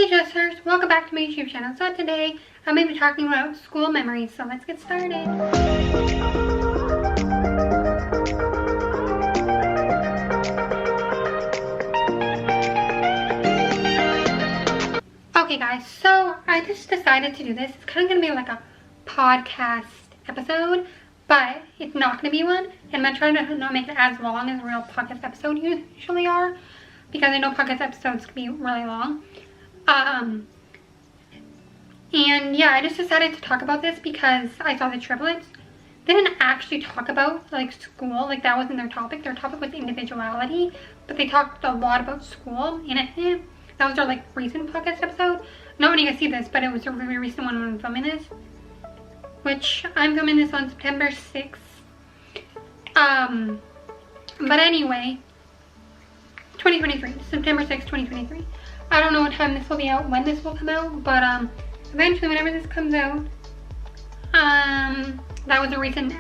Hey Jesters, welcome back to my YouTube channel. So today I'm going to be talking about school memories, so let's get started. Okay guys, so I just decided to do this. It's kind of going to be like a podcast episode, but it's not going to be one. And I'm trying to not make it as long as a real podcast episode usually are, because I know podcast episodes can be really long. And yeah, I just decided to talk about this because I saw the triplets. They didn't actually talk about like school, like that wasn't their topic. Their topic was individuality, but they talked a lot about school in it. That was their like recent podcast episode. Not when you guys see this, but it was a really recent one when I'm filming this. Which I'm filming this on September 6th. But anyway, 2023, September 6th, 2023. I don't know what time this will be out, when this will come out, but eventually whenever this comes out, that was a recent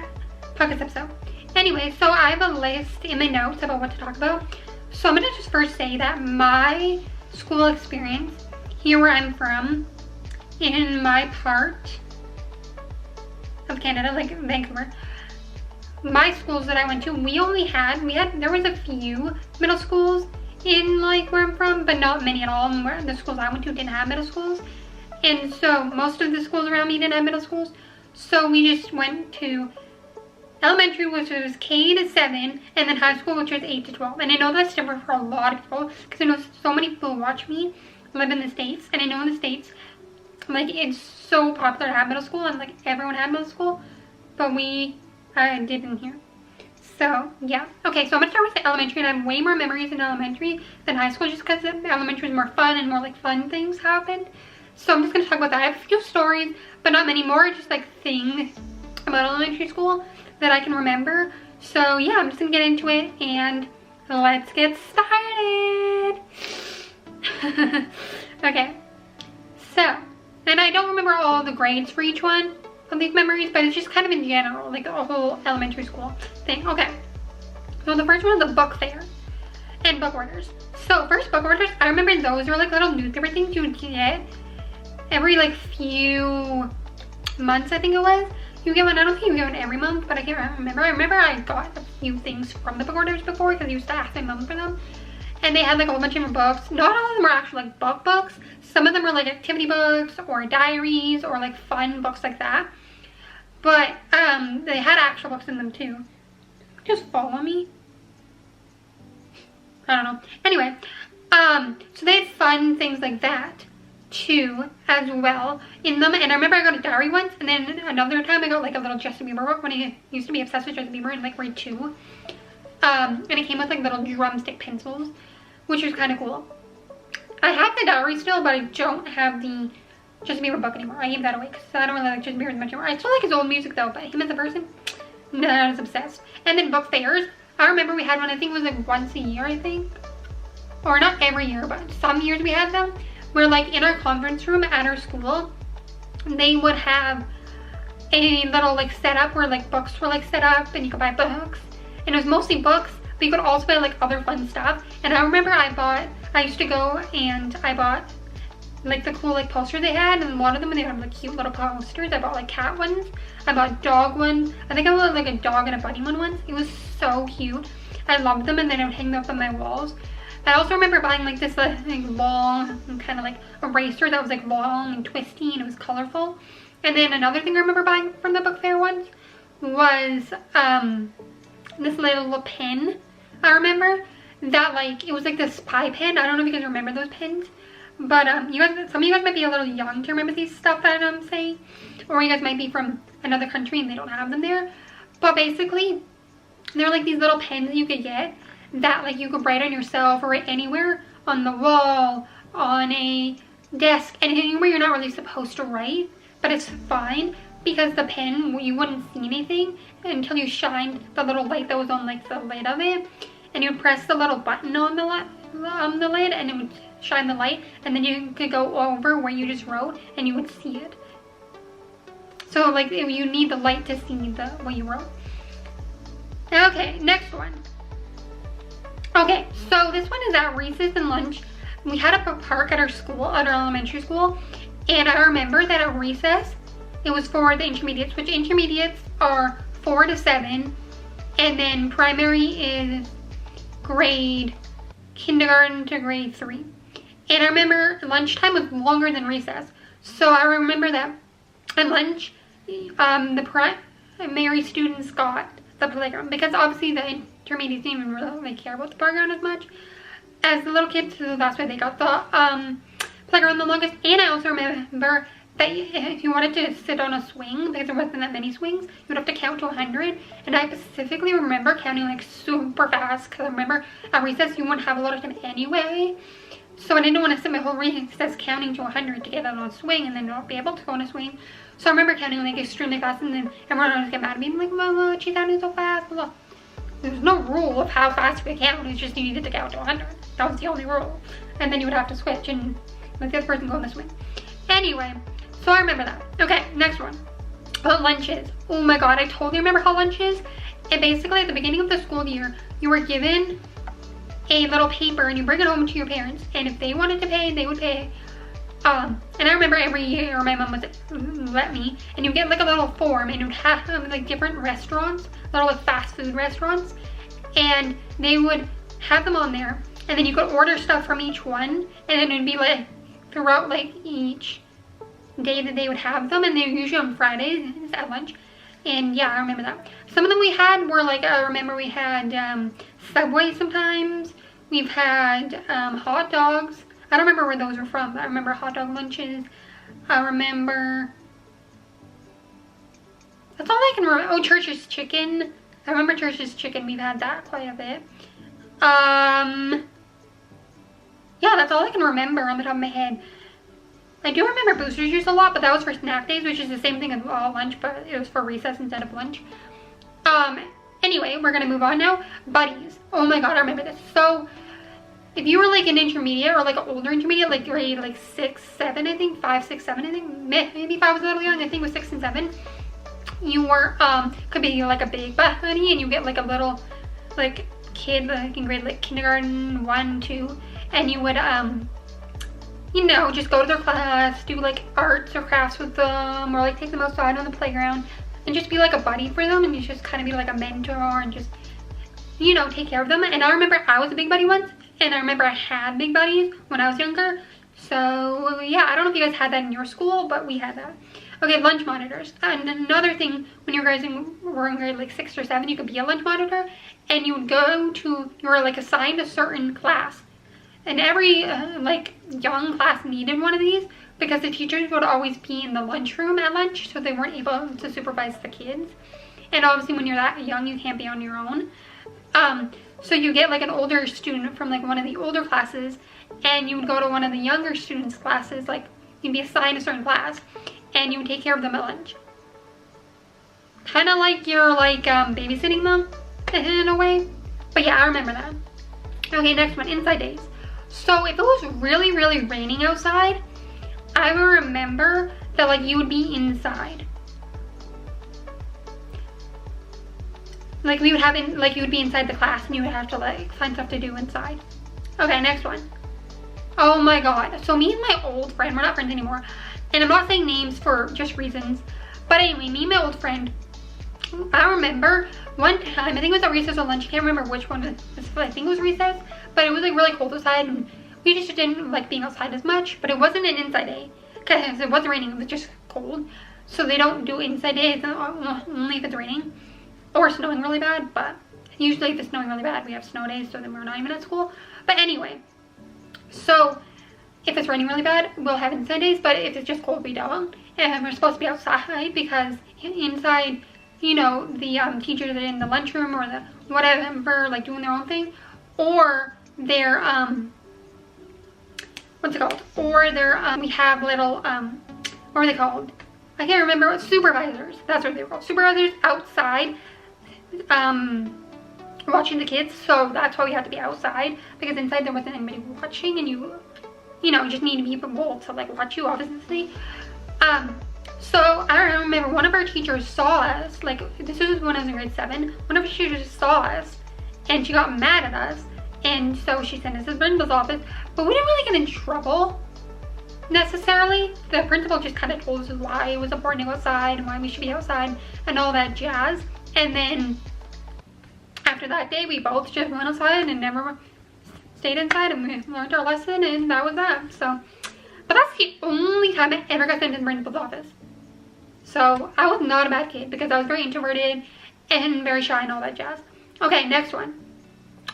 podcast episode. Anyway, so I have a list in my notes about what to talk about. So I'm gonna just first say that my school experience, here where I'm from, in my part of Canada, like Vancouver, my schools that I went to, there was a few middle schools in like where I'm from, but not many at all. And where the schools I went to didn't have middle schools, and so most of the schools around me didn't have middle schools. So we just went to elementary, which was K to 7, and then high school, which was 8 to 12. And I know that's different for a lot of people, because I know so many people who watch me live in the States, and I know in the States, like, it's so popular to have middle school, and like everyone had middle school, but we didn't here. So yeah, okay, so I'm gonna start with the elementary, and I have way more memories in elementary than high school, just because elementary was more fun and more like fun things happened. So I'm just gonna talk about that. I have a few stories, but not many more, just like things about elementary school that I can remember. So yeah, I'm just gonna get into it and let's get started. Okay, so, and I don't remember all the grades for each one of these memories, but it's just kind of in general, like a whole elementary school thing. Okay, so the first one is the book fair and book orders. So first, book orders, I remember those were like little newspaper things you would get every like few months, I think it was. You get one, I don't think you get one every month, but I can't remember. I remember I got a few things from the book orders before, because I used to ask my mom for them. And they had like a whole bunch of different books. Not all of them were actually like book books. Some of them were like activity books or diaries or like fun books like that. But they had actual books in them too. Just follow me. I don't know. Anyway, so they had fun things like that too as well in them. And I remember I got a diary once, and then another time I got like a little Justin Bieber book when I used to be obsessed with Justin Bieber in like grade 2. And it came with like little drumstick pencils, which was kind of cool. I have the diary still, but I don't have the Justin Bieber book anymore. I gave that away because I don't really like Justin Bieber as much anymore. I still like his old music though, but him as a person, no, I was obsessed. And then book fairs. I remember we had one, I think it was like once a year, I think. Or not every year, but some years we had them. Where like in our conference room at our school, they would have a little like setup where like books were like set up and you could buy books. And it was mostly books, but you could also buy like other fun stuff. And I remember I used to go and I bought like the cool like posters they had, and a lot of them they had like cute little posters. I bought like cat ones, I bought dog ones. I think I bought like a dog and a bunny one once. It was so cute. I loved them, and then I would hang them up on my walls. I also remember buying like this like long kind of like eraser that was like long and twisty, and it was colorful. And then another thing I remember buying from the book fair once was this little pen. I remember that like it was like this spy pen. I don't know if you guys remember those pens, but some of you guys might be a little young to remember these stuff that I'm saying, or you guys might be from another country and they don't have them there. But basically, they're like these little pens you could get that like you could write on yourself or write anywhere, on the wall, on a desk, and anywhere you're not really supposed to write, but it's fine because the pen, you wouldn't see anything until you shined the little light that was on like the lid of it, and you would press the little button on the lid and it would shine the light, and then you could go over where you just wrote and you would see it. So like you need the light to see what you wrote. Okay, next one. Okay, so this one is at recess and lunch. we had a park at our school, at our elementary school, and I remember that at recess, it was for the intermediates, which intermediates are 4 to 7, and then primary is kindergarten to grade 3. And I remember lunchtime was longer than recess. So I remember that at lunch, the primary students got the playground, because obviously the intermediates didn't even really care about the playground as much as the little kids, so that's why they got the playground the longest. And I also remember that if you wanted to sit on a swing, because there wasn't that many swings, you would have to count to 100. And I specifically remember counting like super fast, because I remember at recess you wouldn't have a lot of time anyway. So I didn't want to sit my whole recess counting to 100 to get on a swing and then not be able to go on a swing. So I remember counting like extremely fast, and then everyone would always get mad at me, like, Mama, she's counting so fast, blah, blah. There's no rule of how fast you could count, it's just you needed to count to 100. That was the only rule. And then you would have to switch and let the other person go on the swing. Anyway, so I remember that. Okay, next one. About lunches. Oh my god, I totally remember how lunch is. And basically at the beginning of the school year, you were given a little paper and you bring it home to your parents. And if they wanted to pay, they would pay. And I remember every year my mom would let me, and you get like a little form, and it would have like different restaurants, little like fast food restaurants, and they would have them on there, and then you could order stuff from each one, and then it'd be like throughout like each day that they would have them, and they're usually on Fridays at lunch. And yeah, I remember that. Some of them we had were like, I remember we had Subway sometimes. We've had hot dogs. I don't remember where those were from, but I remember hot dog lunches. I remember, that's all I can remember. Oh, Church's Chicken. I remember Church's Chicken. We've had that quite a bit. Yeah, that's all I can remember on the top of my head. I do remember Booster Juice a lot, but that was for snack days, which is the same thing as lunch, but it was for recess instead of lunch. Anyway, we're gonna move on now. Buddies. Oh my god, I remember this. So if you were like an intermediate or like an older intermediate, like grade like 6, 7, I think, 5, 6, 7, I think, maybe if I was a little young, I think it was 6 and 7, you were, could be like a big buddy, and you get like a little like kid like in grade like kindergarten 1, 2, and you would, you know, just go to their class, do like arts or crafts with them, or like take them outside on the playground and just be like a buddy for them, and you just kind of be like a mentor and just, you know, take care of them. And I remember I was a big buddy once, and I remember I had big buddies when I was younger. So yeah, I don't know if you guys had that in your school, but we had that. Okay, lunch monitors. And another thing, when you guys were in grade like 6 or 7, you could be a lunch monitor, and you would go to, you were like assigned a certain class. And every like young class needed one of these, because the teachers would always be in the lunchroom at lunch, so they weren't able to supervise the kids. And obviously when you're that young, you can't be on your own. So you get like an older student from like one of the older classes, and you would go to one of the younger students' classes, like you'd be assigned a certain class, and you would take care of them at lunch. Kind of like you're like babysitting them in a way. But yeah, I remember that. Okay, next one, inside days. So if it was really, really raining outside, I would remember that like you would be inside. Like we would have, like you would be inside the class, and you would have to like find stuff to do inside. Okay, next one. Oh my god. So me and my old friend, we're not friends anymore, and I'm not saying names for just reasons, but anyway, me and my old friend, I remember one time, I think it was at recess or lunch, I can't remember which one, I think it was recess, but it was like really cold outside, and we just didn't like being outside as much. But it wasn't an inside day, because it wasn't raining, it was just cold. So they don't do inside days only if it's raining or snowing really bad. But usually if it's snowing really bad, we have snow days, so then we're not even at school. But anyway, so if it's raining really bad, we'll have inside days, but if it's just cold, we don't. And we're supposed to be outside, because inside, you know, the teachers are in the lunchroom or the whatever, like doing their own thing, or they're what's it called? Or they're we have little what are they called? I can't remember. Supervisors. That's what they were called. Supervisors outside watching the kids. So that's why we had to be outside, because inside there wasn't anybody watching, and you know, just need people to like watch you, obviously. So I remember one of our teachers saw us, like this was when I was in grade 7, one of our teachers saw us, and she got mad at us, And so she sent us to the principal's office, but we didn't really get in trouble necessarily. The principal just kind of told us why it was important to go outside and why we should be outside and all that jazz. And then after that day, we both just went outside and never stayed inside, and we learned our lesson, and that was that. So, but that's the only time I ever got sent to the principal's office. So I was not a bad kid because I was very introverted and very shy and all that jazz. Okay, next one.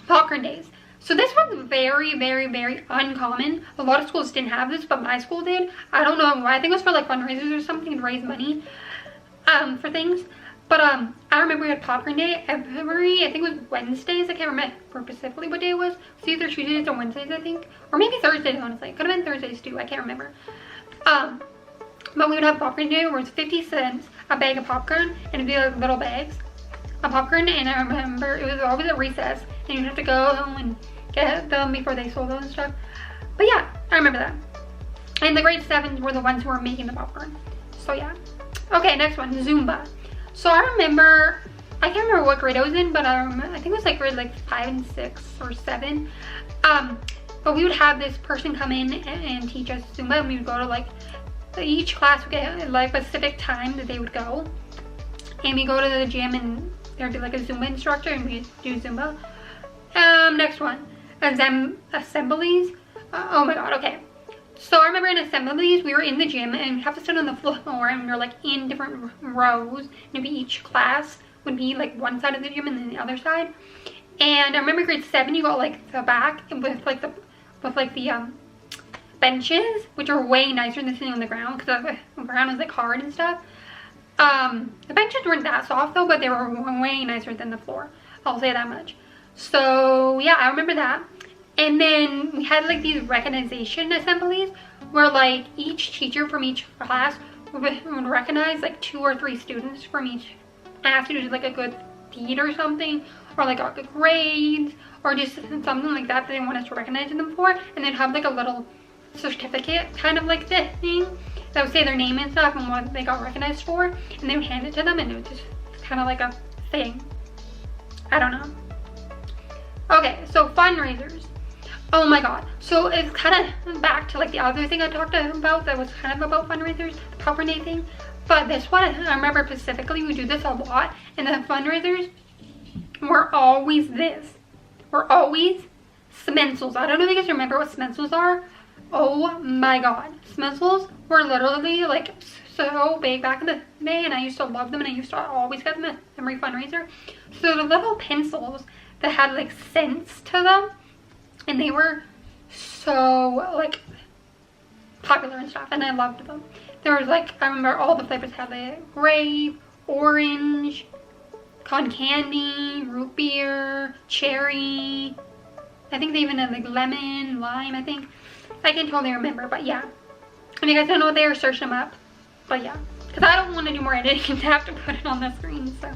Popcorn days. So this one's very, very, very uncommon. A lot of schools didn't have this, but my school did. I don't know why. I think it was for like fundraisers or something to raise money for things. But I remember we had popcorn day every, I think it was Wednesdays. I can't remember specifically what day it was. It was either Tuesdays or Wednesdays, I think. Or maybe Thursdays, honestly. It could have been Thursdays too. I can't remember. But we would have popcorn day where it's 50 cents a bag of popcorn, and it'd be like little bags of popcorn. And I remember it was always at recess, and you'd have to go home and get them before they sold them and stuff. But yeah, I remember that. And the grade 7s were the ones who were making the popcorn. So yeah. Okay, next one, Zumba. So I remember, I can't remember what grade I was in, but I think it was like grade like 5 and 6 or 7. But we would have this person come in and teach us Zumba, and we would go to like, each class would get like a specific time that they would go. And we go to the gym and there'd be like a Zumba instructor, and we do Zumba. Next one, assemblies. Oh my god, okay. So I remember in assemblies, we were in the gym and we have to sit on the floor, and we were like in different rows. And maybe each class would be like one side of the gym and then the other side. And I remember grade 7, you got like the back with like the benches, which are way nicer than sitting on the ground because the ground was like hard and stuff. The benches weren't that soft though, but they were way nicer than the floor. I'll say that much. So yeah, I remember that. And then we had like these recognition assemblies where like each teacher from each class would recognize like 2 or 3 students from each and ask you to do like a good deed or something, or like a good grades, or just something like that they want us to recognize them for. And they'd have like a little certificate kind of like this thing that would say their name and stuff and what they got recognized for, and they would hand it to them, and it was just kind of like a thing. I don't know. Okay, so fundraisers. Oh my god. So it's kind of back to like the other thing I talked about that was kind of about fundraisers, the popcorn day thing. But this one, I remember specifically, we do this a lot, and the fundraisers were always this. We're always Smensels. I don't know if you guys remember what Smensels are. Oh my god. Smensels were literally like so big back in the day, and I used to love them, and I used to always get them at every fundraiser. So the little pencils that had like scents to them, and they were so like popular and stuff, and I loved them. There was like, I remember all the flavors had like grape, orange, cotton candy, root beer, cherry. I think they even had like lemon, lime, I think. I can totally remember, but yeah. If you guys don't know what they are, search them up. But yeah, because I don't want to do more editing to have to put it on the screen, so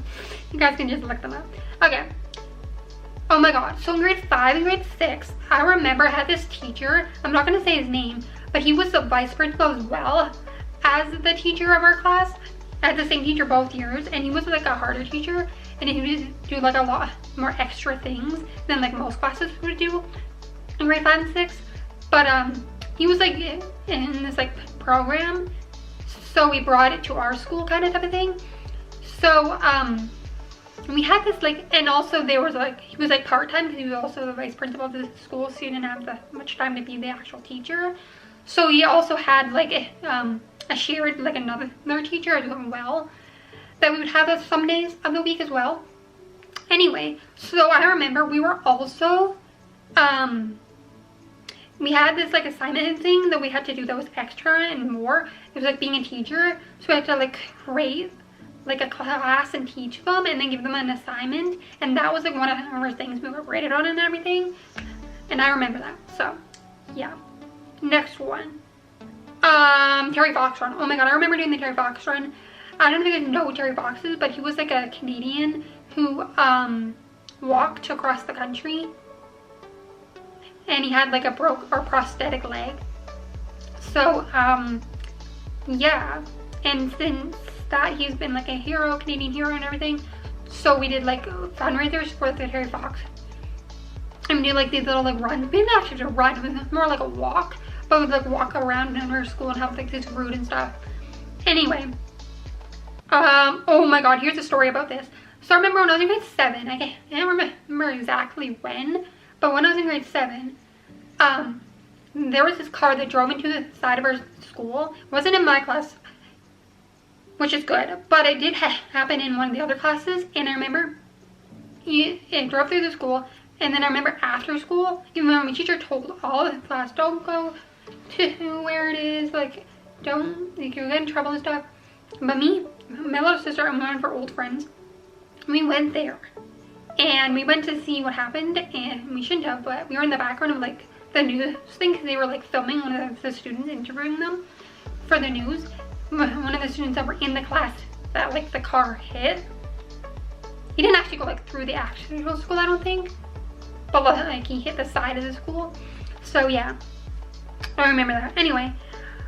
you guys can just look them up. Okay. Oh my god, so in grade 5 and grade 6, I remember I had this teacher, I'm not going to say his name, but he was the vice principal as well as the teacher of our class. I had the same teacher both years, and he was like a harder teacher, and he would do like a lot more extra things than like most classes would do in grade 5 and 6. But he was like in this like program, so we brought it to our school kind of type of thing. So we had this like, and also there was like, he was like part-time because he was also the vice principal of the school, so he didn't have that much time to be the actual teacher. So he also had like a shared like another teacher as well that we would have us some days of the week as well. Anyway, so I remember we were also we had this like assignment thing that we had to do that was extra and more. It was like being a teacher, so we had to like create like a class and teach them and then give them an assignment, and that was like one of our things we were graded on and everything, and I remember that. So yeah. Next one, Terry Fox run. Oh my god, I remember doing the Terry Fox run. I don't know if you guys know who Terry Fox is, but he was like a Canadian who walked across the country, and he had like a prosthetic leg. So yeah, and since that, he's been like a hero, Canadian hero and everything. So we did like fundraisers for the Terry Fox. and we do like these little like runs. We didn't actually do a run, it was more like a walk, but we'd like walk around in our school and have like this route and stuff. Anyway, oh my god, here's a story about this. So I remember when I was in grade 7, I can't remember exactly when, but when I was in grade 7, there was this car that drove into the side of our school. It wasn't in my class, which is good, but it did happen in one of the other classes. And I remember it drove through the school, and then I remember after school, even though my teacher told all of the class, don't go to where it is, like, don't, like, you'll get in trouble and stuff. But me, my little sister, and one of our old friends, we went there, and we went to see what happened, and we shouldn't have, but we were in the background of like the news thing, because they were like filming one of the students, interviewing them for the news. One of the students that were in the class that like the car hit, he didn't actually go like through the actual school, I don't think, but like he hit the side of the school. So yeah, I remember that. Anyway,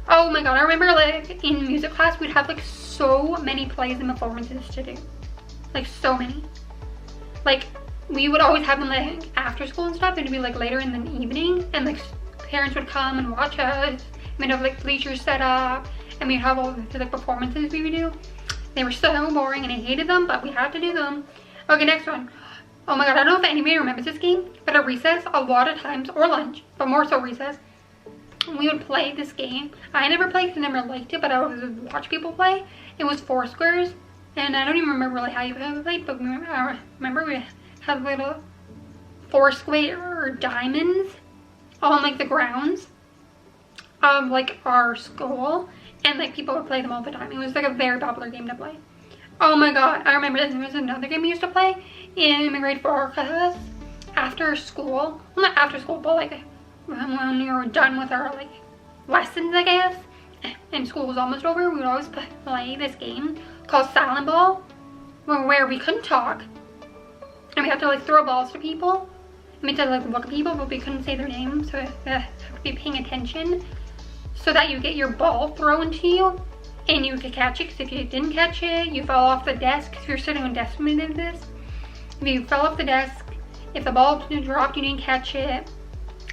oh my god, I remember like in music class we'd have like so many plays and performances to do, like so many. Like we would always have them like after school and stuff. It'd be like later in the evening, and like parents would come and watch us. We'd have like bleachers set up, and we'd have all the like performances we would do. They were so boring and I hated them, but we had to do them. Okay, next one. Oh my god, I don't know if anybody remembers this game, but at recess, a lot of times, or lunch, but more so recess, we would play this game. I never played because I never liked it, but I would watch people play. It was Four Squares, and I don't even remember really how you played, but I remember we had little 4 square diamonds on like the grounds of like our school, and like people would play them all the time. It was like a very popular game to play. Oh my god, I remember this. There was another game we used to play in my grade 4 class after school. Well, not after school, but like when we were done with our like lessons, I guess, and school was almost over, we would always play this game called Silent Ball, where we couldn't talk, and we had to like throw balls to people. We had to like look at people, but we couldn't say their names, so we had to be paying attention so that you get your ball thrown to you and you could catch it, because if you didn't catch it, you fell off the desk. If you're sitting on a desk when we did this, if you fell off the desk, if the ball dropped, you didn't catch it,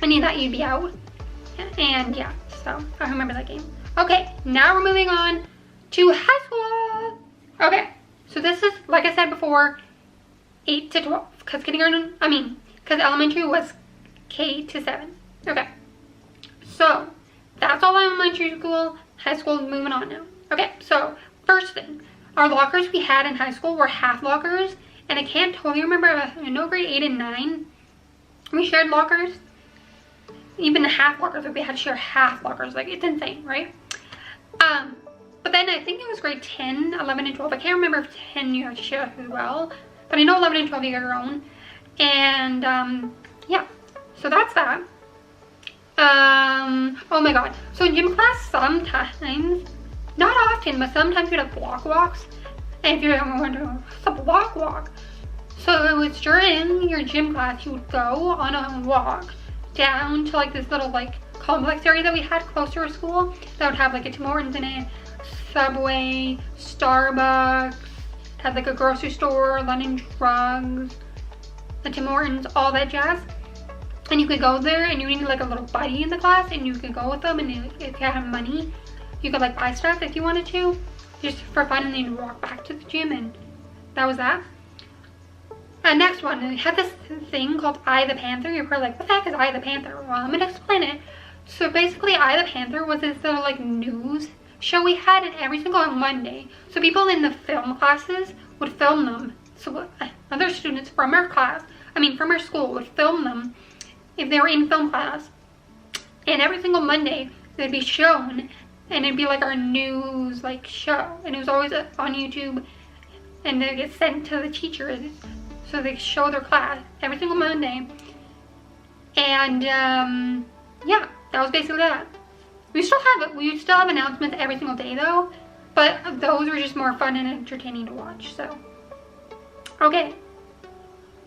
any of that, you'd be out. And yeah, so I remember that game. Okay, now we're moving on to high school. Okay, so this is, like I said before, 8 to 12, because kindergarten, because elementary was K to 7. Okay, so that's all elementary school. High school is moving on now. Okay, so first thing, our lockers we had in high school were half lockers, and I can't totally remember, I know grade 8 and 9, we shared lockers. Even the half lockers, like we had to share half lockers, like it's insane, right? But then I think it was grade 10, 11, and 12. I can't remember if 10 you had to share as well, but I know 11 and 12 you got your own. And yeah, so that's that. Oh my god, so in gym class sometimes, not often, but sometimes we'd have block walks. And if you're wondering, what's a block walk? So it was during your gym class, you would go on a walk down to like this little like complex area that we had close to our school that would have like a Tim Hortons in it, Subway, Starbucks, had like a grocery store, London Drugs, the Tim Hortons, all that jazz. And you could go there, and you needed like a little buddy in the class, and you could go with them, and if you had money, you could like buy stuff if you wanted to, just for fun, and then you'd walk back to the gym, and that was that. Next one, we had this thing called Eye the Panther. You're probably like, what the heck is Eye the Panther? Well, I'm gonna explain it. So basically, Eye the Panther was this little like news show we had, and every single Monday, so people in the film classes would film them. So other students from our class, from our school, would film them if they were in film class, and every single Monday they'd be shown, and it'd be like our news like show, and it was always on YouTube, and they get sent to the teachers so they show their class every single Monday. And yeah, that was basically that. We still have announcements every single day though, but those were just more fun and entertaining to watch. So okay.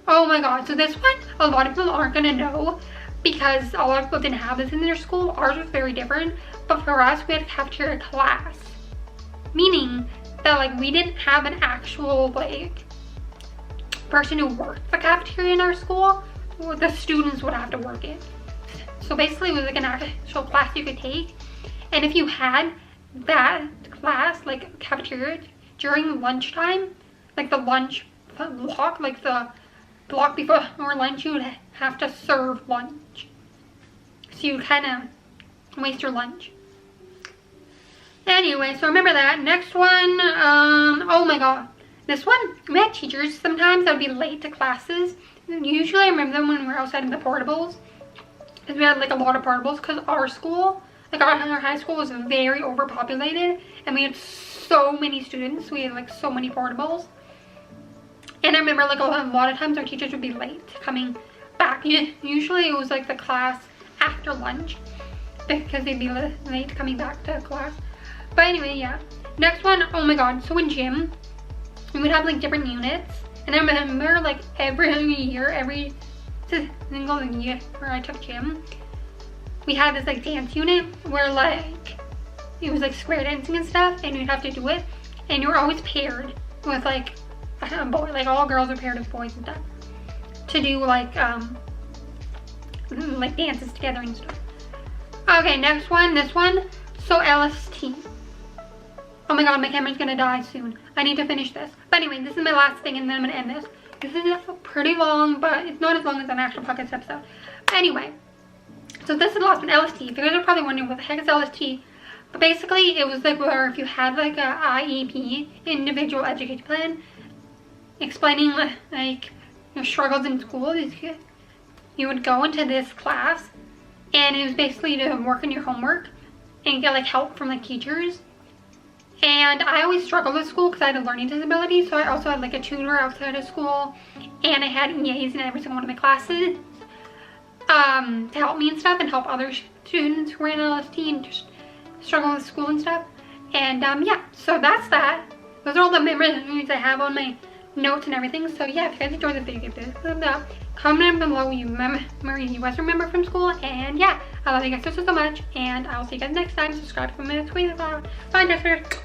Oh my god, so this one, a lot of people aren't gonna know because a lot of people didn't have this in their school. Ours was very different, but for us, we had a cafeteria class. Meaning that like we didn't have an actual like person who worked the cafeteria in our school. the students would have to work it. So basically it was like an actual class you could take. And if you had that class, like cafeteria, during lunchtime, like the lunch block, like the block before lunch, you would have to serve lunch. So you kind of waste your lunch. Anyway, so remember that. Next one, oh my god. This one, we had teachers sometimes that would be late to classes. Usually I remember them when we were outside in the portables. Because we had like a lot of portables, because our school, like our high school was very overpopulated. And we had so many students. We had like so many portables. And I remember like a lot of times our teachers would be late coming back. Usually it was like the class after lunch, because they'd be late coming back to class. But anyway, yeah. Next one, oh my god. So in gym, we would have like different units. And I remember like every single year where I took gym, we had this like dance unit where like it was like square dancing and stuff, and you'd have to do it. And you were always paired with like a boy, like all girls are paired with boys and stuff, to do like dances together and stuff. Okay, next one, this one. So LST. Oh my god, my camera's gonna die soon. I need to finish this. But anyway, this is my last thing and then I'm gonna end this. This is pretty long, but it's not as long as an actual podcast episode. But anyway, so this is the last one, LST. You guys are probably wondering what the heck is LST. But basically, it was like where if you had like a IEP, individual education plan, explaining like your struggles in school, you would go into this class, and it was basically to work on your homework and get like help from like teachers. And I always struggled with school because I had a learning disability, so I also had like a tutor outside of school, and I had EAs in every single one of my classes to help me and stuff, and help other students who were in LST and just struggle with school and stuff. And yeah, so that's that. Those are all the memories I have on my notes and everything. So yeah, if you guys enjoyed the video, give this a thumbs up. Comment down below you memories you guys remember from school. And yeah, I love you guys so much, and I'll see you guys next time. Subscribe for minutes. Bye, Jessica.